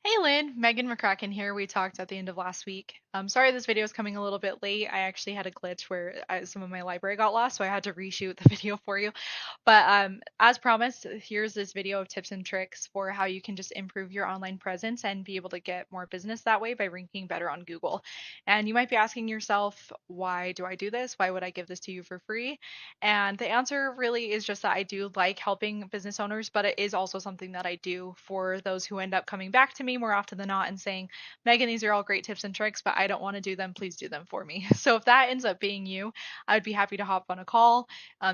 Hey Lynn, Megan McCracken here. We talked at the end of last week. Sorry this video is coming a little bit late. I actually had a glitch where some of my library got lost, so I had to reshoot the video for you. But as promised, here's this video of tips and tricks for how you can just improve your online presence and be able to get more business that way by ranking better on Google. And you might be asking yourself, why do I do this? Why would I give this to you for free? And the answer really is just that I do like helping business owners, but it is also something that I do for those who end up coming back to me more often than not and saying, Megan, these are all great tips and tricks, but I don't want to do them. Please do them for me. So if that ends up being you, I'd be happy to hop on a call,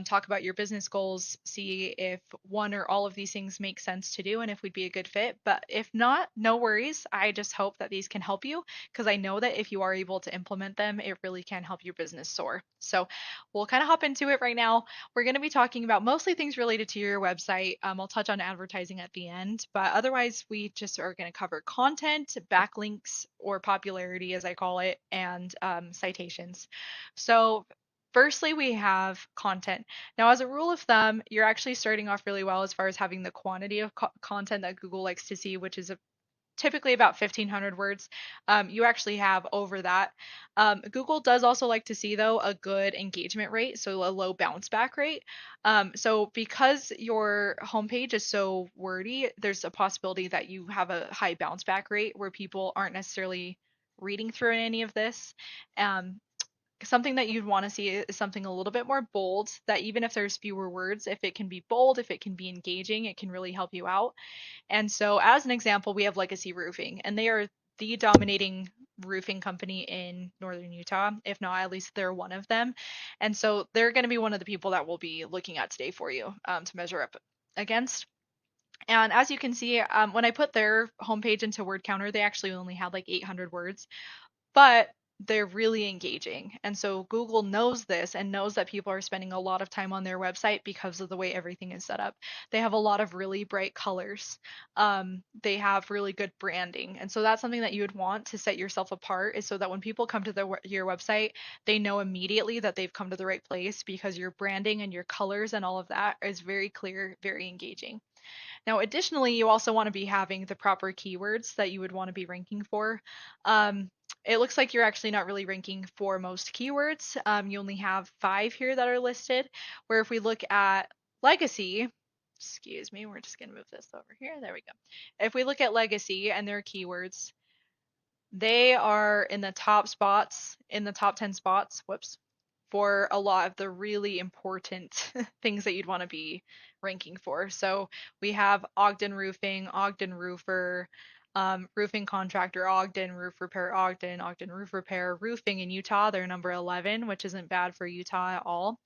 talk about your business goals, see if one or all of these things make sense to do and if we'd be a good fit. But if not, no worries. I just hope that these can help you because I know that if you are able to implement them, it really can help your business soar. So we'll kind of hop into it right now. We're going to be talking about mostly things related to your website. I'll touch on advertising at the end, but otherwise, we just are going to cover content, backlinks, or popularity, as I call it, and citations. So, firstly, we have content. Now, as a rule of thumb, you're actually starting off really well as far as having the quantity of content that Google likes to see, which is typically about 1,500 words. You actually have over that. Google does also like to see, though, a good engagement rate, so a low bounce back rate. So because your homepage is so wordy, there's a possibility that you have a high bounce back rate where people aren't necessarily reading through any of this. Um, Something that you'd want to see is something a little bit more bold, that even if there's fewer words, if it can be bold, if it can be engaging, it can really help you out. And so, as an example, we have Legacy Roofing, and they are the dominating roofing company in northern Utah. If not, at least they're one of them. And so, they're going to be one of the people that we'll be looking at today for you to measure up against. And as you can see, when I put their homepage into word counter, they actually only had like 800 words, but they're really engaging. And so Google knows this and knows that people are spending a lot of time on their website because of the way everything is set up. They have a lot of really bright colors. They have really good branding. And so that's something that you would want to set yourself apart, is so that when people come to your website, they know immediately that they've come to the right place because your branding and your colors and all of that is very clear, very engaging. Now, additionally, you also want to be having the proper keywords that you would want to be ranking for. Um, it looks like you're actually not really ranking for most keywords. You only have 5 here that are listed, where if we look at legacy, excuse me, we're just going to move this over here. There we go. If we look at legacy and their keywords, they are in the top spots, in the top 10 spots, whoops, for a lot of the really important things that you'd want to be ranking for. So we have Ogden Roofing, Ogden Roofer, roofing contractor Ogden, roof repair Ogden, Ogden roof repair, roofing in Utah, they're number 11, which isn't bad for Utah at all.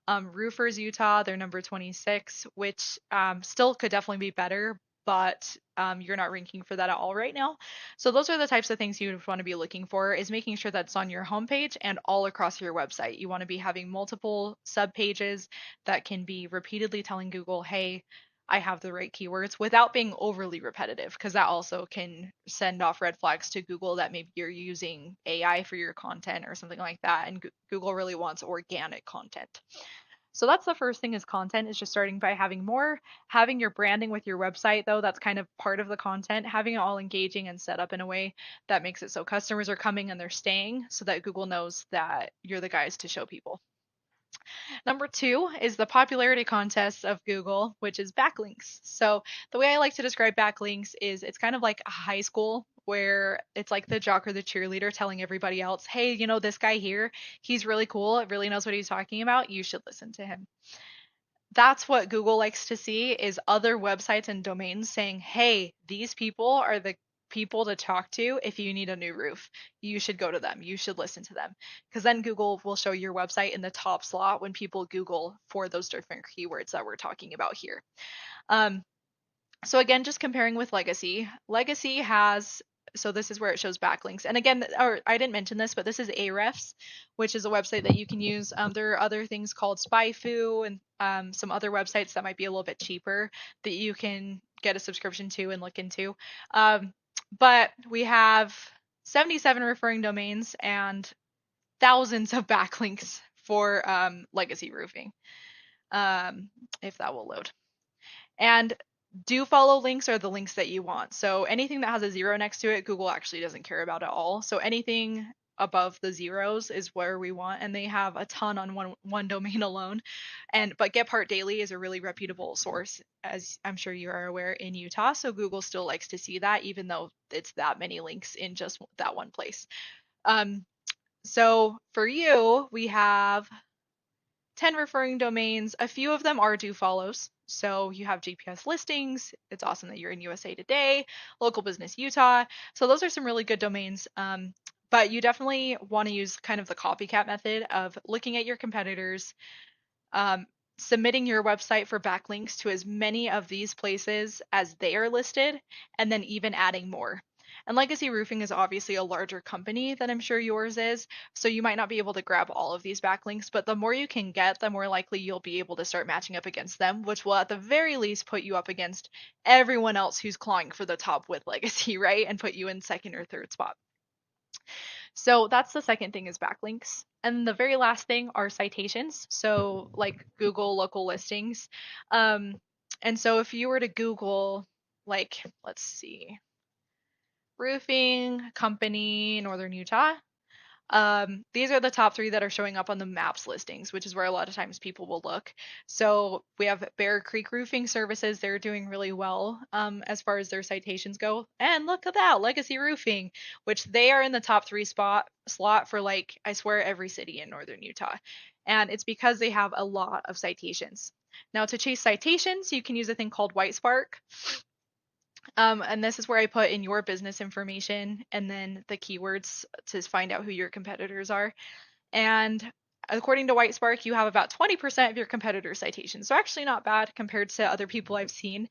Roofers Utah, they're number 26, which still could definitely be better, but you're not ranking for that at all right now. So those are the types of things you would want to be looking for, is making sure that's on your homepage and all across your website. You want to be having multiple sub pages that can be repeatedly telling Google, hey, I have the right keywords, without being overly repetitive, because that also can send off red flags to Google that maybe you're using AI for your content or something like that. And Google really wants organic content. So that's the first thing, is content, is just starting by having more, having your branding with your website, though that's kind of part of the content, having it all engaging and set up in a way that makes it so customers are coming and they're staying, so that Google knows that you're the guys to show people. Number 2 is the popularity contest of Google, which is backlinks. So the way I like to describe backlinks is it's kind of like a high school, where it's like the jock or the cheerleader telling everybody else, hey, you know, this guy here, he's really cool, really knows what he's talking about, you should listen to him. That's what Google likes to see, is other websites and domains saying, hey, these people are the people to talk to if you need a new roof. You should go to them. You should listen to them. Because then Google will show your website in the top slot when people Google for those different keywords that we're talking about here. Um, so again, just comparing with Legacy. Legacy has, so this is where it shows backlinks. And again, or I didn't mention this, but this is Ahrefs, which is a website that you can use. There are other things called SpyFu and some other websites that might be a little bit cheaper that you can get a subscription to and look into. But we have 77 referring domains and thousands of backlinks for Legacy Roofing, if that will load. And Do follow links are the links that you want. So anything that has a zero next to it, Google actually doesn't care about at all. So anything above the zeros is where we want, and they have a ton on one domain alone. And but Get Part Daily is a really reputable source, as I'm sure you are aware, in Utah. So Google still likes to see that, even though it's that many links in just that one place. Um, so for you, we have 10 referring domains. A few of them are do follows. So you have GPS listings. It's awesome that you're in USA Today, local business Utah. So those are some really good domains. But you definitely want to use kind of the copycat method of looking at your competitors, um, submitting your website for backlinks to as many of these places as they are listed, and then even adding more. And Legacy Roofing is obviously a larger company than I'm sure yours is, so you might not be able to grab all of these backlinks, but the more you can get, the more likely you'll be able to start matching up against them, which will at the very least put you up against everyone else who's clawing for the top with Legacy, right? And put you in second or third spot. So that's the second thing is backlinks. And the very last thing are citations. So like Google local listings. Um, and so if you were to Google, like, let's see, roofing company, Northern Utah, these are the top three that are showing up on the maps listings, which is where a lot of times people will look. So we have Bear Creek Roofing Services. They're doing really well as far as their citations go. And look at that, Legacy Roofing, which they are in the top three slot for like, I swear, every city in northern Utah. And it's because they have a lot of citations. Now, to chase citations, you can use a thing called White Spark. And this is where I put in your business information and then the keywords to find out who your competitors are. And according to Whitespark, you have about 20% of your competitor citations. So actually not bad compared to other people I've seen.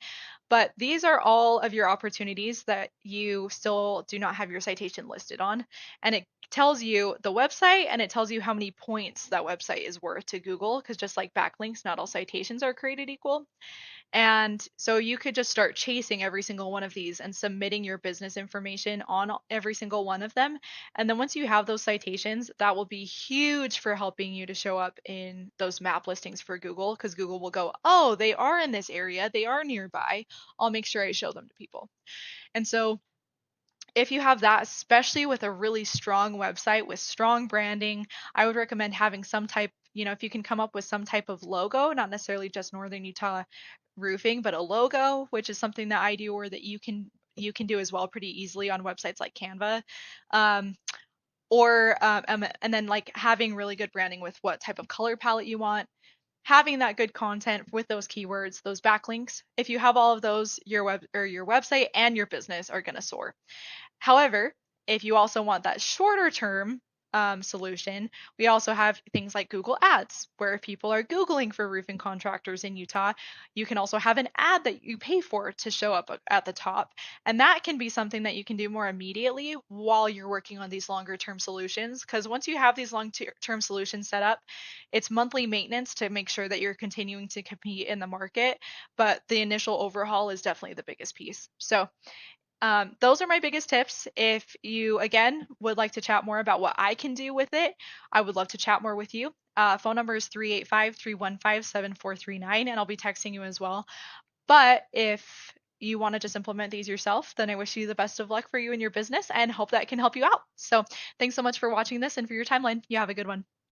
But these are all of your opportunities that you still do not have your citation listed on. And it tells you the website and it tells you how many points that website is worth to Google, because just like backlinks, not all citations are created equal. And so you could just start chasing every single one of these and submitting your business information on every single one of them. And then once you have those citations, that will be huge for helping you to show up in those map listings for Google, because Google will go, oh, they are in this area, they are nearby. I'll make sure I show them to people. And so if you have that, especially with a really strong website with strong branding, I would recommend having some type, if you can come up with some type of logo, not necessarily just Northern Utah roofing, but a logo, which is something that I do or that you can do as well pretty easily on websites like Canva. Um, and then like having really good branding with what type of color palette you want, having that good content with those keywords, those backlinks. If you have all of those, your website and your business are going to soar. However, if you also want that shorter term solution, we also have things like Google Ads, where if people are Googling for roofing contractors in Utah, you can also have an ad that you pay for to show up at the top. And that can be something that you can do more immediately while you're working on these longer term solutions. Because once you have these long term solutions set up, it's monthly maintenance to make sure that you're continuing to compete in the market. But the initial overhaul is definitely the biggest piece. So, those are my biggest tips. If you, again, would like to chat more about what I can do with it, I would love to chat more with you. Phone number is 385-315-7439, and I'll be texting you as well. But if you want to just implement these yourself, then I wish you the best of luck for you and your business and hope that can help you out. So thanks so much for watching this and for your timeline. You have a good one.